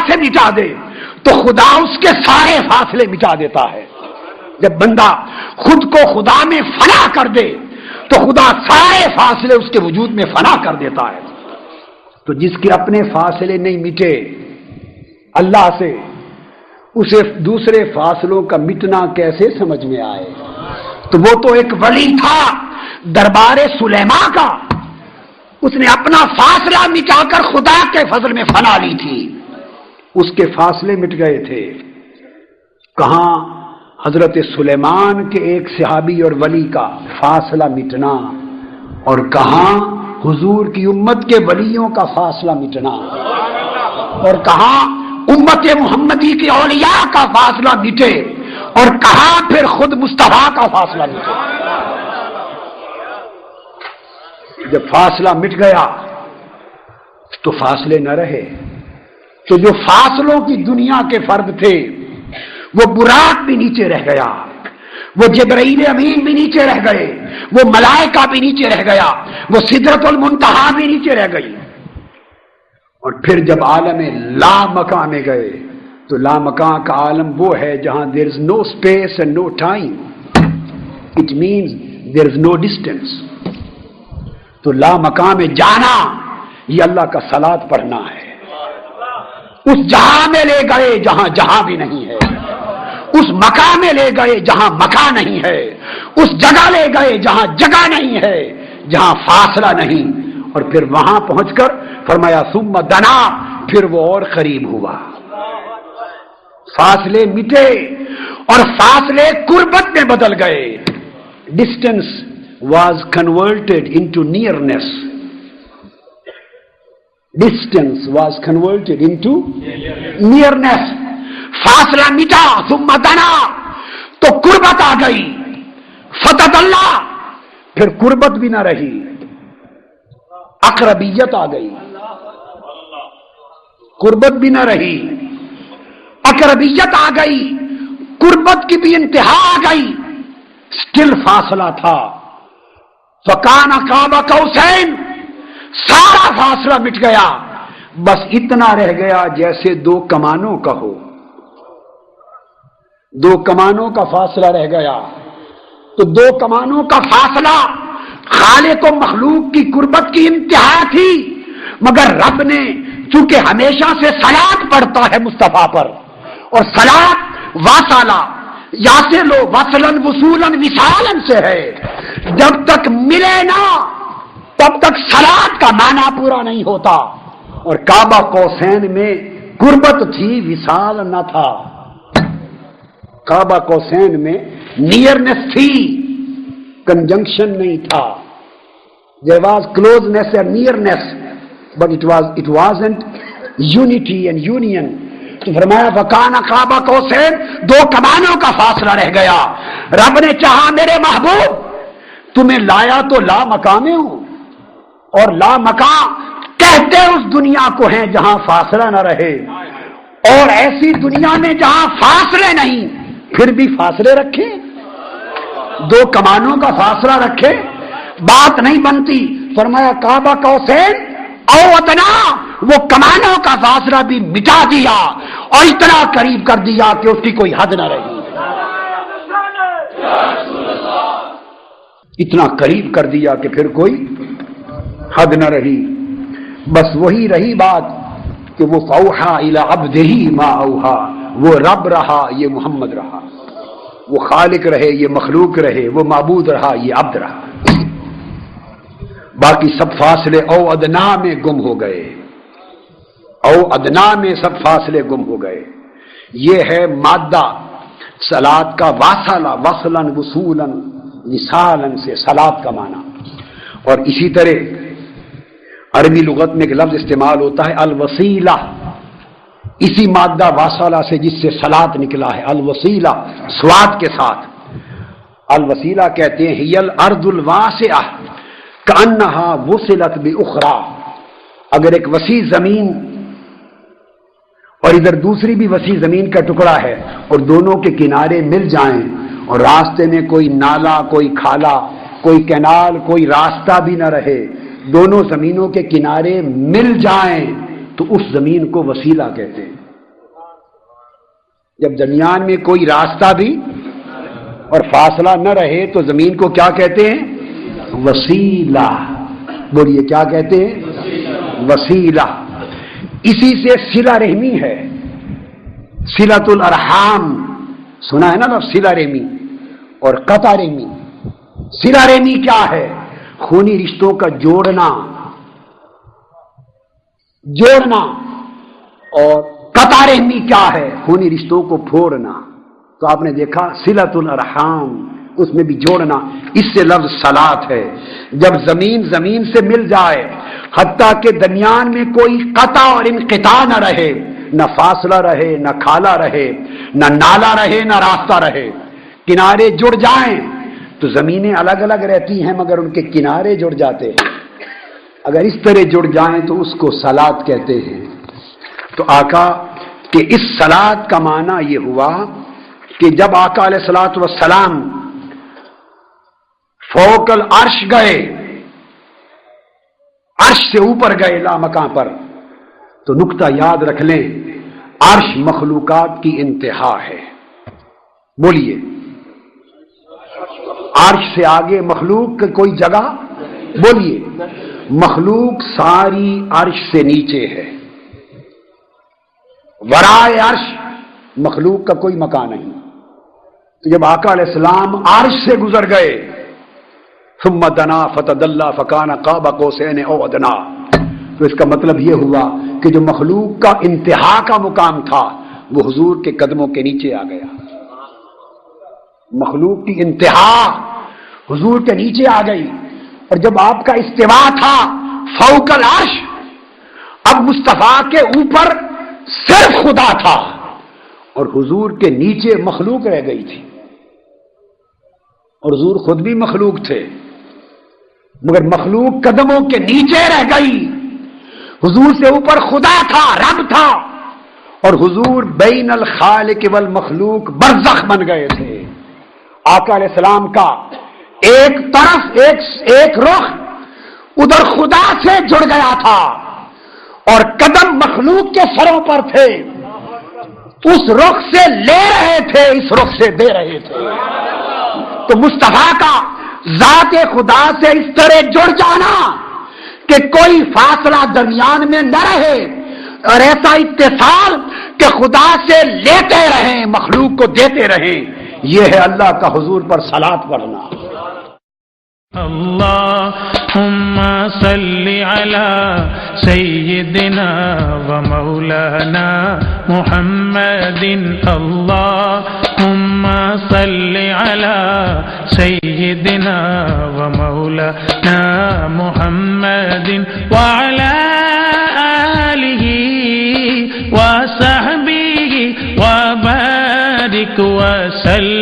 سے مٹا دے تو خدا اس کے سارے فاصلے مٹا دیتا ہے. جب بندہ خود کو خدا میں فنا کر دے تو خدا سارے فاصلے اس کے وجود میں فنا کر دیتا ہے. تو جس کے اپنے فاصلے نہیں مٹے اللہ سے، اسے دوسرے فاصلوں کا مٹنا کیسے سمجھ میں آئے؟ تو وہ تو ایک ولی تھا دربار سلیمان کا، اس نے اپنا فاصلہ مٹا کر خدا کے فضل میں فنا لی تھی. اس کے فاصلے مٹ گئے تھے. کہاں حضرت سلیمان کے ایک صحابی اور ولی کا فاصلہ مٹنا، اور کہاں حضور کی امت کے ولیوں کا فاصلہ مٹنا، اور کہاں امت محمدی کے اولیاء کا فاصلہ مٹے، اور کہاں پھر خود مصطفیٰ کا فاصلہ مٹے. جب فاصلہ مٹ گیا تو فاصلے نہ رہے. تو جو فاصلوں کی دنیا کے فرد تھے وہ براق بھی نیچے رہ گیا، وہ جبرائیل امین بھی نیچے رہ گئے، وہ ملائکہ بھی نیچے رہ گیا، وہ سدرۃ المنتہا بھی نیچے رہ گئی. اور پھر جب عالم لا مکاں میں گئے تو لا مکاں کا عالم وہ ہے جہاں there is no space and no time, it means there is no distance. تو لا مکاں میں جانا یہ اللہ کا صلاۃ پڑھنا ہے. اس جہاں میں لے گئے جہاں جہاں بھی نہیں ہے، اس مکان میں لے گئے جہاں مکان نہیں ہے، اس جگہ لے گئے جہاں جگہ نہیں ہے، جہاں فاصلہ نہیں. اور پھر وہاں پہنچ کر فرمایا ثم دنا، پھر وہ اور قریب ہوا. فاصلے مٹے اور فاصلے قربت میں بدل گئے. Distance was converted into nearness. Distance was converted into nearness. فاصلہ مٹا ثم دنا تو قربت آ گئی. فتح اللہ، پھر قربت بھی نہ رہی، اقربیت آ گئی. قربت بھی نہ رہی، اقربیت آ گئی، قربت کی بھی انتہا آ گئی، سٹل فاصلہ تھا. فکان قاب قوسین، سارا فاصلہ مٹ گیا، بس اتنا رہ گیا جیسے دو کمانوں کا ہو. دو کمانوں کا فاصلہ رہ گیا. تو دو کمانوں کا فاصلہ خالق و مخلوق کی قربت کی انتہا تھی، مگر رب نے چونکہ ہمیشہ سے صلاۃ پڑھتا ہے مصطفیٰ پر، اور صلاۃ واصلہ یاسلو وصلاً وصولاً وصالاً سے ہے. جب تک ملے نہ تب تک صلاۃ کا معنی پورا نہیں ہوتا. اور کعبہ قوسین میں قربت تھی، وصال نہ تھا. کعبہ قوسین میں نیئرنیس تھی، کنجنکشن نہیں تھا. there was closeness and nearness but it wasn't unity and union. تو فرمایا فکان قاب قوسین، دو کمانوں کا فاصلہ رہ گیا. رب نے چاہا میرے محبوب تمہیں لایا تو لا مکان میں ہوں، اور لا مکان کہتے اس دنیا کو ہیں جہاں فاصلہ نہ رہے، اور ایسی دنیا میں جہاں فاصلے نہیں پھر بھی فاصلے رکھے، دو کمانوں کا فاصلہ رکھے، بات نہیں بنتی. فرمایا کعبہ قوسین او ادنا، وہ کمانوں کا فاصلہ بھی مٹا دیا اور اتنا قریب کر دیا کہ اس کی کوئی حد نہ رہی. اتنا قریب کر دیا کہ پھر کوئی حد نہ رہی. بس وہی رہی بات کہ وہ فوحا الی عبدہ ما اوحا، وہ رب رہا یہ محمد رہا، وہ خالق رہے یہ مخلوق رہے، وہ معبود رہا یہ عبد رہا. باقی سب فاصلے او ادنا میں گم ہو گئے، او ادنا میں سب فاصلے گم ہو گئے. یہ ہے مادہ صلاۃ کا واصلہ، وصلاً وصولاً وصالاً سے صلاۃ کا معنی. اور اسی طرح عربی لغت میں ایک لفظ استعمال ہوتا ہے الوسیلہ، اسی مادہ واصلہ سے جس سے صلاۃ نکلا ہے، الوسیلہ سواد کے ساتھ. الوسیلہ کہتے ہیں ہی الارض الواسعہ کانہا وصلت باخرى. اگر ایک وسیع زمین اور ادھر دوسری بھی وسیع زمین کا ٹکڑا ہے اور دونوں کے کنارے مل جائیں اور راستے میں کوئی نالا، کوئی کھالا، کوئی کینال، کوئی راستہ بھی نہ رہے، دونوں زمینوں کے کنارے مل جائیں تو اس زمین کو وسیلہ کہتے ہیں. جب درمیان میں کوئی راستہ بھی اور فاصلہ نہ رہے تو زمین کو کیا کہتے ہیں؟ وسیلہ. بولیے کیا کہتے ہیں؟ وسیلہ. اسی سے صلہ رحمی ہے. صلۃ الارحام سنا ہے نا لفظ صلہ رحمی اور قطع رحمی. صلہ رحمی کیا ہے؟ خونی رشتوں کا جوڑنا اور قطع رحمی کیا ہے؟ خونی رشتوں کو پھوڑنا. تو آپ نے دیکھا صلۃ الارحام اس میں بھی جوڑنا. اس سے لفظ صلات ہے. جب زمین سے مل جائے حتیٰ کہ درمیان میں کوئی قطع اور انقطاع نہ رہے، نہ فاصلہ رہے، نہ کھالا رہے، نہ نالا رہے، نہ راستہ رہے، کنارے جڑ جائیں تو زمینیں الگ الگ رہتی ہیں مگر ان کے کنارے جڑ جاتے ہیں. اگر اس طرح جڑ جائیں تو اس کو صلات کہتے ہیں. تو آقا کہ اس صلات کا معنی یہ ہوا کہ جب آقا علیہ الصلوۃ والسلام فوق العرش گئے، عرش سے اوپر گئے لامکاں پر، تو نقطہ یاد رکھ لیں عرش مخلوقات کی انتہا ہے. بولیے عرش سے آگے مخلوق کی کوئی جگہ؟ بولیے مخلوق ساری عرش سے نیچے ہے. ورائے عرش مخلوق کا کوئی مکان نہیں. تو جب آقا علیہ السلام عرش سے گزر گئے، ثم دنا فتدلی فکان قاب قوسین او ادنا، تو اس کا مطلب یہ ہوا کہ جو مخلوق کا انتہا کا مقام تھا وہ حضور کے قدموں کے نیچے آ گیا. مخلوق کی انتہا حضور کے نیچے آ گئی. اور جب آپ کا استوا تھا فوق العرش، اب مصطفیٰ کے اوپر صرف خدا تھا اور حضور کے نیچے مخلوق رہ گئی تھی. اور حضور خود بھی مخلوق تھے مگر مخلوق قدموں کے نیچے رہ گئی. حضور سے اوپر خدا تھا، رب تھا، اور حضور بین الخالق والمخلوق برزخ بن گئے تھے. آقا علیہ السلام کا ایک طرف ایک رخ ادھر خدا سے جڑ گیا تھا اور قدم مخلوق کے سروں پر تھے. اس رخ سے لے رہے تھے، اس رخ سے دے رہے تھے. تو مصطفیٰ کا ذات خدا سے اس طرح جڑ جانا کہ کوئی فاصلہ درمیان میں نہ رہے، اور ایسا اتصال کہ خدا سے لیتے رہیں، مخلوق کو دیتے رہیں، یہ ہے اللہ کا حضور پر صلات پڑھنا. اللہم صلی علی سیدنا و مولانا محمد. اللہم صلی علی سیدنا و مولانا محمد وعلی آلہ و صحبہ و بارک وسلم.